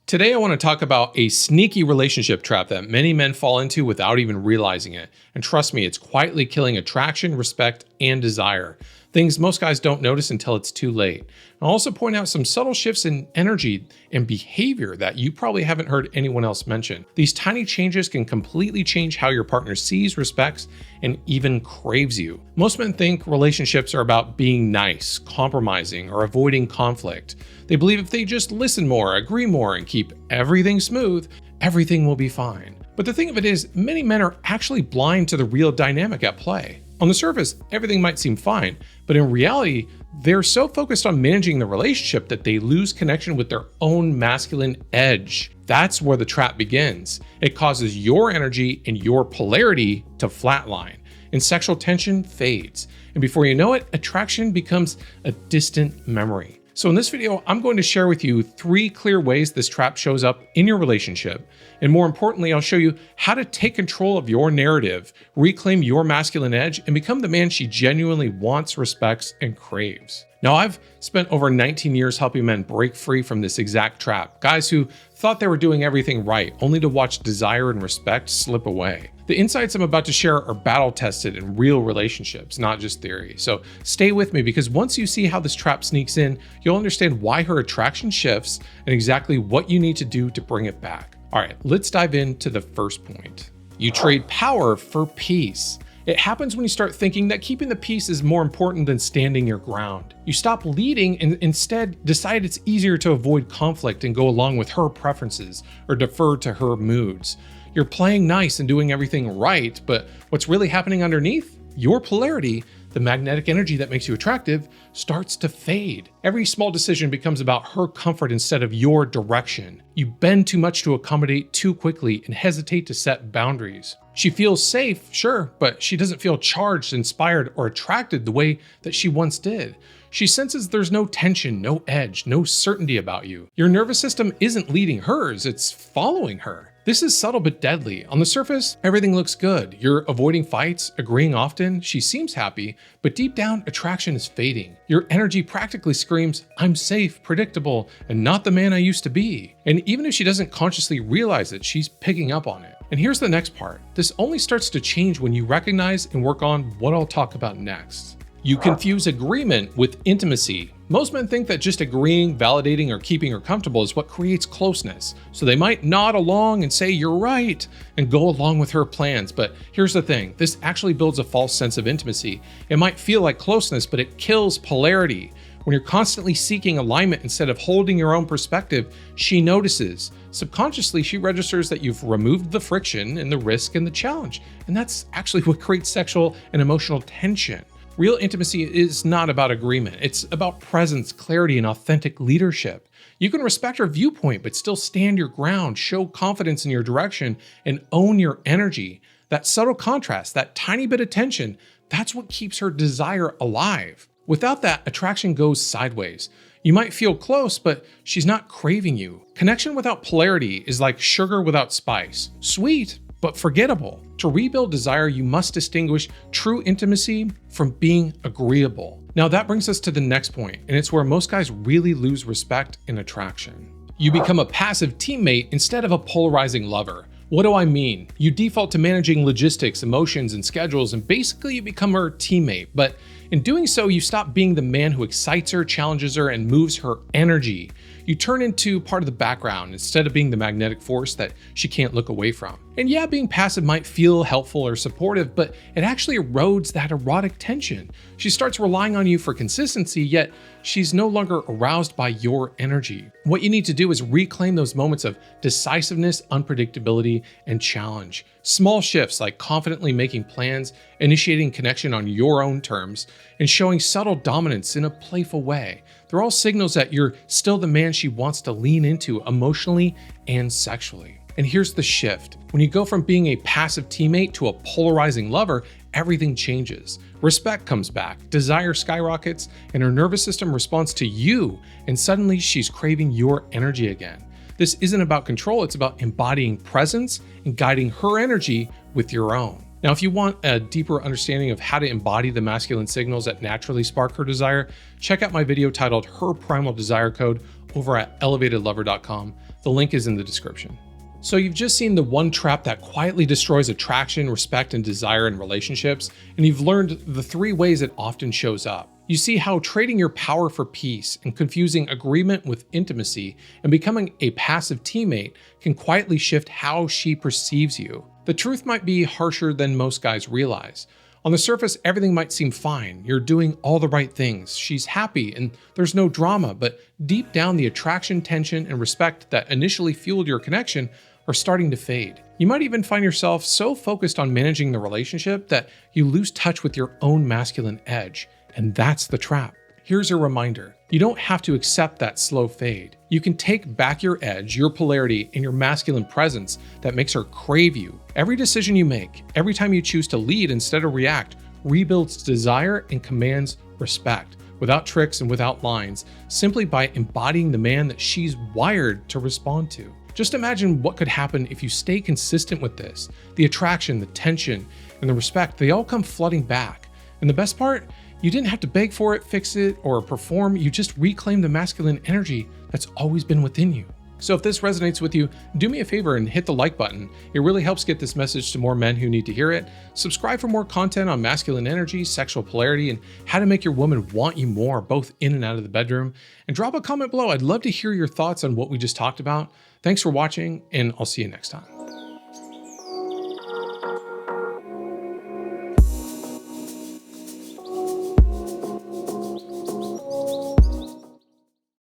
Today, I want to talk about a sneaky relationship trap that many men fall into without even realizing it. And trust me, it's quietly killing attraction, respect, and desire. Things most guys don't notice until it's too late. I'll also point out some subtle shifts in energy and behavior that you probably haven't heard anyone else mention. These tiny changes can completely change how your partner sees, respects, and even craves you. Most men think relationships are about being nice, compromising, or avoiding conflict. They believe if they just listen more, agree more, and keep everything smooth, everything will be fine. But the thing of it is, many men are actually blind to the real dynamic at play. On the surface, everything might seem fine, but in reality, they're so focused on managing the relationship that they lose connection with their own masculine edge. That's where the trap begins. It causes your energy and your polarity to flatline, and sexual tension fades. And before you know it, attraction becomes a distant memory. So in this video, I'm going to share with you 3 clear ways this trap shows up in your relationship. And more importantly, I'll show you how to take control of your narrative, reclaim your masculine edge, and become the man she genuinely wants, respects, and craves. Now, I've spent over 19 years helping men break free from this exact trap. Guys who thought they were doing everything right, only to watch desire and respect slip away. The insights I'm about to share are battle-tested in real relationships, not just theory. So stay with me, because once you see how this trap sneaks in, you'll understand why her attraction shifts and exactly what you need to do to bring it back. All right, let's dive into the first point. You trade power for peace. It happens when you start thinking that keeping the peace is more important than standing your ground. You stop leading and instead decide it's easier to avoid conflict and go along with her preferences or defer to her moods. You're playing nice and doing everything right, but what's really happening underneath? Your polarity, the magnetic energy that makes you attractive, starts to fade. Every small decision becomes about her comfort instead of your direction. You bend too much to accommodate too quickly and hesitate to set boundaries. She feels safe, sure, but she doesn't feel charged, inspired, or attracted the way that she once did. She senses there's no tension, no edge, no certainty about you. Your nervous system isn't leading hers, it's following her. This is subtle but deadly. On the surface, everything looks good. You're avoiding fights, agreeing often, she seems happy, but deep down, attraction is fading. Your energy practically screams, I'm safe, predictable, and not the man I used to be. And even if she doesn't consciously realize it, she's picking up on it. And here's the next part. This only starts to change when you recognize and work on what I'll talk about next. You confuse agreement with intimacy. Most men think that just agreeing, validating, or keeping her comfortable is what creates closeness. So they might nod along and say, you're right, and go along with her plans. But here's the thing, this actually builds a false sense of intimacy. It might feel like closeness, but it kills polarity. When you're constantly seeking alignment instead of holding your own perspective, she notices. Subconsciously, she registers that you've removed the friction and the risk and the challenge. And that's actually what creates sexual and emotional tension. Real intimacy is not about agreement. It's about presence, clarity, and authentic leadership. You can respect her viewpoint, but still stand your ground, show confidence in your direction, and own your energy. That subtle contrast, that tiny bit of tension, that's what keeps her desire alive. Without that, attraction goes sideways. You might feel close, but she's not craving you. Connection without polarity is like sugar without spice. Sweet, but forgettable. To rebuild desire, you must distinguish true intimacy from being agreeable. Now that brings us to the next point, and it's where most guys really lose respect and attraction. You become a passive teammate instead of a polarizing lover. What do I mean? You default to managing logistics, emotions, and schedules, and basically you become her teammate. But in doing so, you stop being the man who excites her, challenges her, and moves her energy. You turn into part of the background instead of being the magnetic force that she can't look away from. And yeah, being passive might feel helpful or supportive, but it actually erodes that erotic tension. She starts relying on you for consistency, yet she's no longer aroused by your energy. What you need to do is reclaim those moments of decisiveness, unpredictability, and challenge. Small shifts like confidently making plans, initiating connection on your own terms, and showing subtle dominance in a playful way. They're all signals that you're still the man she wants to lean into emotionally and sexually. And here's the shift. When you go from being a passive teammate to a polarizing lover, everything changes. Respect comes back, desire skyrockets, and her nervous system responds to you, and suddenly she's craving your energy again. This isn't about control, it's about embodying presence and guiding her energy with your own. Now, if you want a deeper understanding of how to embody the masculine signals that naturally spark her desire, check out my video titled Her Primal Desire Code over at elevatedlover.com. The link is in the description. So you've just seen the one trap that quietly destroys attraction, respect, and desire in relationships, and you've learned the 3 ways it often shows up. You see how trading your power for peace and confusing agreement with intimacy and becoming a passive teammate can quietly shift how she perceives you. The truth might be harsher than most guys realize. On the surface, everything might seem fine. You're doing all the right things. She's happy and there's no drama, but deep down the attraction, tension, and respect that initially fueled your connection are starting to fade. You might even find yourself so focused on managing the relationship that you lose touch with your own masculine edge. And that's the trap. Here's a reminder. You don't have to accept that slow fade. You can take back your edge, your polarity, and your masculine presence that makes her crave you. Every decision you make, every time you choose to lead instead of react, rebuilds desire and commands respect, without tricks and without lines, simply by embodying the man that she's wired to respond to. Just imagine what could happen if you stay consistent with this. The attraction, the tension, and the respect, they all come flooding back. And the best part? You didn't have to beg for it, fix it, or perform. You just reclaim the masculine energy that's always been within you. So if this resonates with you, do me a favor and hit the like button. It really helps get this message to more men who need to hear it. Subscribe for more content on masculine energy, sexual polarity, and how to make your woman want you more, both in and out of the bedroom. And drop a comment below. I'd love to hear your thoughts on what we just talked about. Thanks for watching, and I'll see you next time.